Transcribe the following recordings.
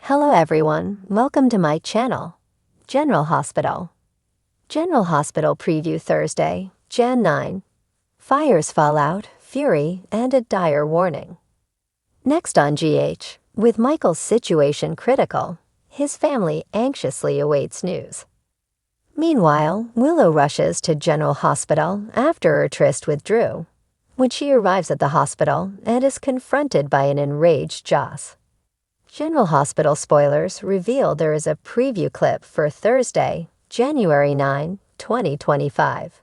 Hello everyone, welcome to my channel. General Hospital. General Hospital preview Thursday, Jan 9. Fires, fallout, fury, and a dire warning. Next on GH, with Michael's situation critical, his family anxiously awaits news. Meanwhile, Willow rushes to General Hospital after her tryst with Drew, when she arrives at the hospital and is confronted by an enraged Joss. General Hospital spoilers reveal there is a preview clip for Thursday, January 9, 2025.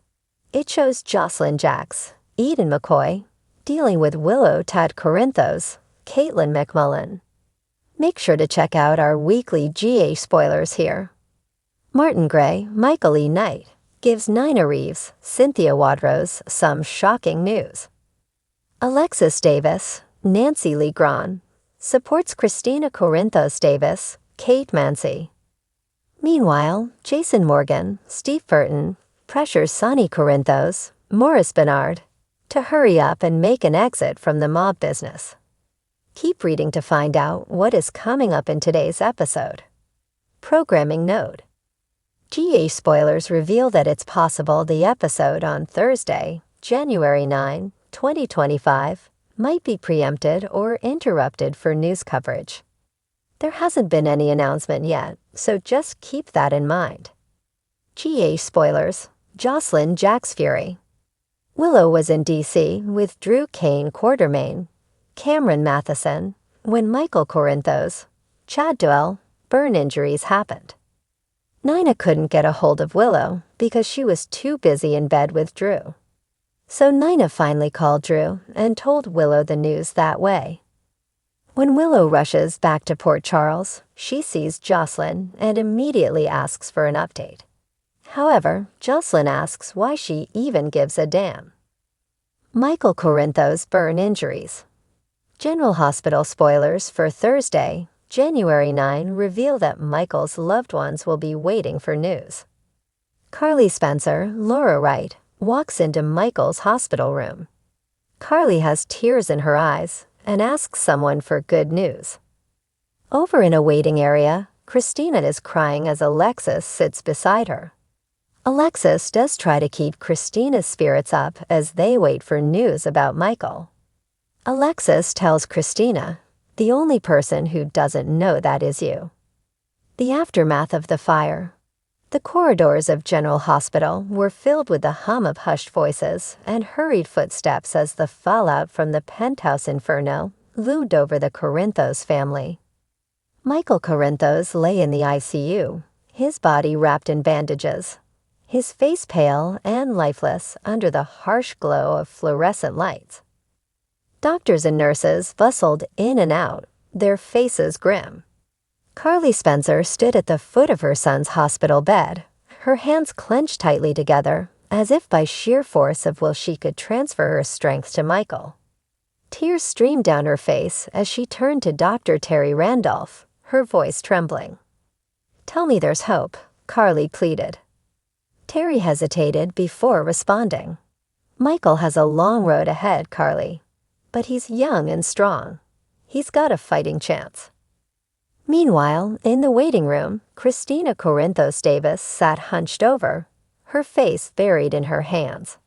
It shows Josslyn Jax, Eden McCoy, dealing with Willow Corinthos, Caitlin McMullen. Make sure to check out our weekly GA spoilers here. Martin Gray, Michael E. Knight, gives Nina Reeves, Cynthia Wadrose some shocking news. Alexis Davis, Nancy Lee Grahn, supports Kristina Corinthos Davis, Kate Mancy. Meanwhile, Jason Morgan, Steve Burton, pressures Sonny Corinthos, Morris Bernard, to hurry up and make an exit from the mob business. Keep reading to find out what is coming up in today's episode. Programming note. GA spoilers reveal that it's possible the episode on Thursday, January 9, 2025, might be preempted or interrupted for news coverage. There hasn't been any announcement yet, so just keep that in mind. GA spoilers, Josslyn Jax fury. Willow was in D.C. with Drew Kane Quartermain, Cameron Matheson, when Michael Corinthos, Chad Duell, burn injuries happened. Nina couldn't get a hold of Willow because she was too busy in bed with Drew. So Nina finally called Drew and told Willow the news that way. When Willow rushes back to Port Charles, she sees Josslyn and immediately asks for an update. However, Josslyn asks why she even gives a damn. Michael Corinthos burn injuries. General Hospital spoilers for Thursday, January 9 reveal that Michael's loved ones will be waiting for news. Carly Spencer, Laura Wright, walks into Michael's hospital room. Carly has tears in her eyes and asks someone for good news. Over in a waiting area, Kristina is crying as Alexis sits beside her. Alexis does try to keep Kristina's spirits up as they wait for news about Michael. Alexis tells Kristina, "The only person who doesn't know that is you." The aftermath of the fire. The corridors of General Hospital were filled with the hum of hushed voices and hurried footsteps as the fallout from the penthouse inferno loomed over the Corinthos family. Michael Corinthos lay in the ICU, his body wrapped in bandages, his face pale and lifeless under the harsh glow of fluorescent lights. Doctors and nurses bustled in and out, their faces grim. Carly Spencer stood at the foot of her son's hospital bed, her hands clenched tightly together, as if by sheer force of will she could transfer her strength to Michael. Tears streamed down her face as she turned to Dr. Terry Randolph, her voice trembling. "Tell me there's hope," Carly pleaded. Terry hesitated before responding. "Michael has a long road ahead, Carly, but he's young and strong. He's got a fighting chance." Meanwhile, in the waiting room, Kristina Corinthos Davis sat hunched over, her face buried in her hands.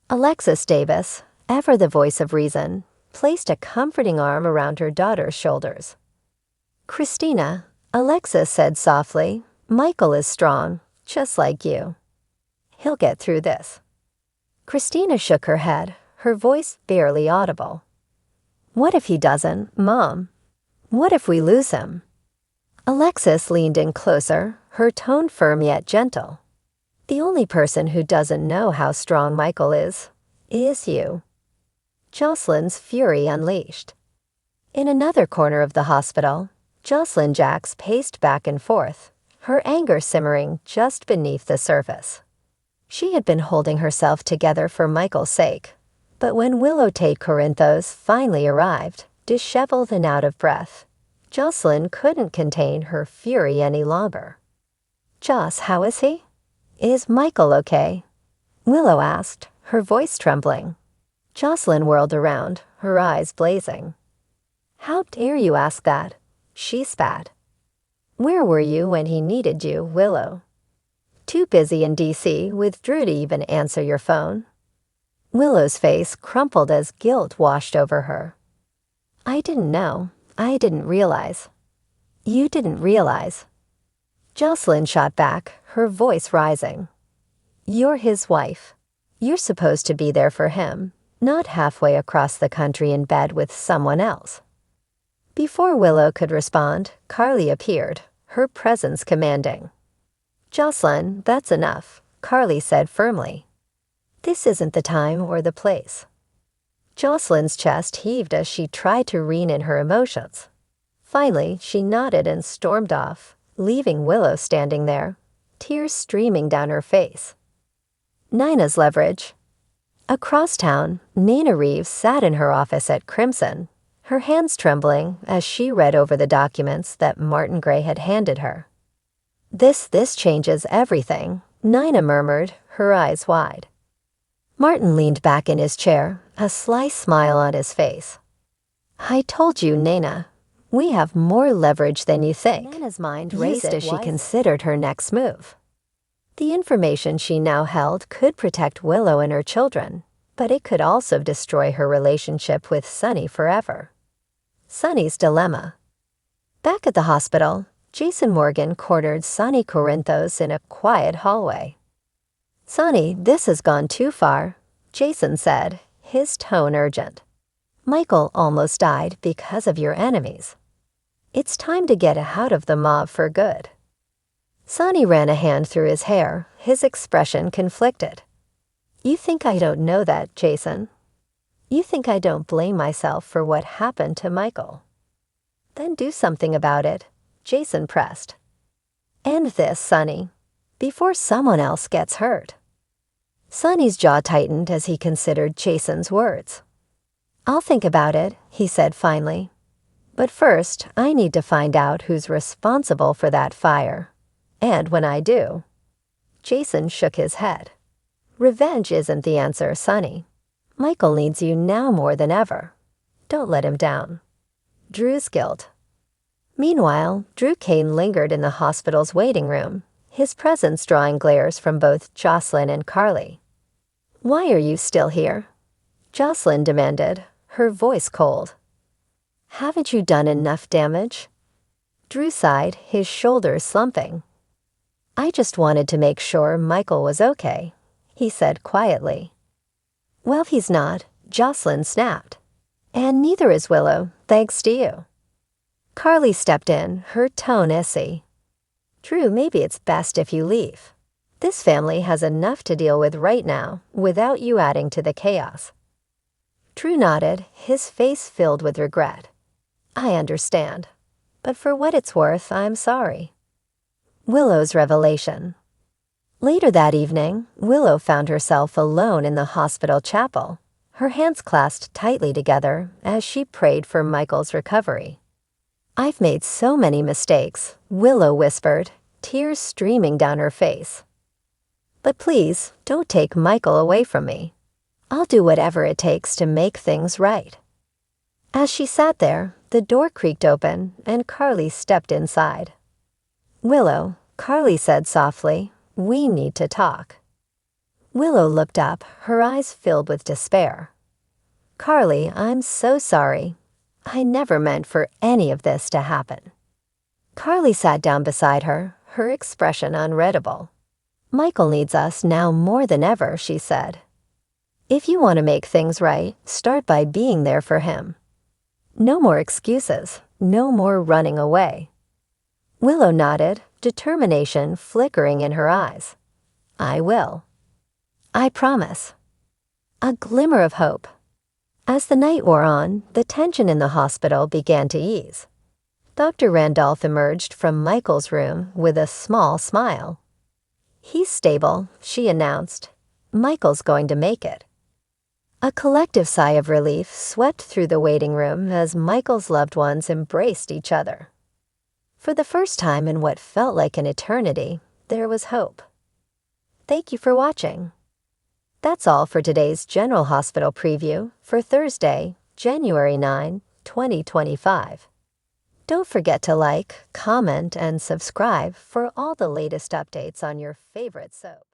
Alexis Davis, ever the voice of reason, placed a comforting arm around her daughter's shoulders. "Kristina," Alexis said softly, "Michael is strong, just like you. He'll get through this." Kristina shook her head, her voice barely audible. "What if he doesn't, Mom? What if we lose him?" Alexis leaned in closer, her tone firm yet gentle. "The only person who doesn't know how strong Michael is you." Josslyn's fury unleashed. In another corner of the hospital, Josslyn Jax paced back and forth, her anger simmering just beneath the surface. She had been holding herself together for Michael's sake, but when Willow Corinthos finally arrived, disheveled and out of breath, Josslyn couldn't contain her fury any longer. "Joss, how is he? Is Michael okay?" Willow asked, her voice trembling. Josslyn whirled around, her eyes blazing. "How dare you ask that? she spat. "Where were you when he needed you, Willow?" "Too busy in D.C. with Drew to even answer your phone." Willow's face crumpled as guilt washed over her. "I didn't know. I didn't realize." "You didn't realize." Josslyn shot back, her voice rising. "You're his wife. You're supposed to be there for him, not halfway across the country in bed with someone else." Before Willow could respond, Carly appeared, her presence commanding. "Josslyn, that's enough," Carly said firmly. "This isn't the time or the place." Josslyn's chest heaved as she tried to rein in her emotions. Finally, she nodded and stormed off, leaving Willow standing there, tears streaming down her face. Nina's leverage. Across town, Nina Reeves sat in her office at Crimson, her hands trembling as she read over the documents that Martin Gray had handed her. This changes everything," Nina murmured, her eyes wide. Martin leaned back in his chair, a sly smile on his face. "I told you, Nina. We have more leverage than you think." Nina's mind raced as she considered her next move. The information she now held could protect Willow and her children, but it could also destroy her relationship with Sonny forever. Sonny's dilemma. Back at the hospital, Jason Morgan cornered Sonny Corinthos in a quiet hallway. "Sonny, this has gone too far," Jason said, his tone urgent. "Michael almost died because of your enemies. It's time to get out of the mob for good." Sonny ran a hand through his hair, his expression conflicted. "You think I don't know that, Jason? You think I don't blame myself for what happened to Michael? Then do something about it," Jason pressed. "End this, Sonny, before someone else gets hurt." Sonny's jaw tightened as he considered Jason's words. "I'll think about it," he said finally. "But first, I need to find out who's responsible for that fire. And when I do..." Jason shook his head. "Revenge isn't the answer, Sonny. Michael needs you now more than ever. Don't let him down." Drew's guilt. Meanwhile, Drew Kane lingered in the hospital's waiting room, his presence drawing glares from both Josslyn and Carly. "Why are you still here?" Josslyn demanded, her voice cold. "Haven't you done enough damage?" Drew sighed, his shoulders slumping. "I just wanted to make sure Michael was okay," he said quietly. "Well, he's not," Josslyn snapped. "And neither is Willow, thanks to you." Carly stepped in, her tone icy. "Drew, maybe it's best if you leave. This family has enough to deal with right now without you adding to the chaos." Drew nodded, his face filled with regret. "I understand. But for what it's worth, I'm sorry." Willow's revelation. Later that evening, Willow found herself alone in the hospital chapel, her hands clasped tightly together as she prayed for Michael's recovery. "I've made so many mistakes," Willow whispered, tears streaming down her face. "But please, don't take Michael away from me. I'll do whatever it takes to make things right." As she sat there, the door creaked open and Carly stepped inside. "Willow," Carly said softly, "we need to talk." Willow looked up, her eyes filled with despair. "Carly, I'm so sorry. I never meant for any of this to happen." Carly sat down beside her, her expression unreadable. "Michael needs us now more than ever," she said. "If you want to make things right, start by being there for him. No more excuses, no more running away." Willow nodded, determination flickering in her eyes. "I will. I promise." A glimmer of hope. As the night wore on, the tension in the hospital began to ease. Dr. Randolph emerged from Michael's room with a small smile. "He's stable," she announced. "Michael's going to make it." A collective sigh of relief swept through the waiting room as Michael's loved ones embraced each other. For the first time in what felt like an eternity, there was hope. Thank you for watching. That's all for today's General Hospital preview for Thursday, January 9, 2025. Don't forget to like, comment, and subscribe for all the latest updates on your favorite soap.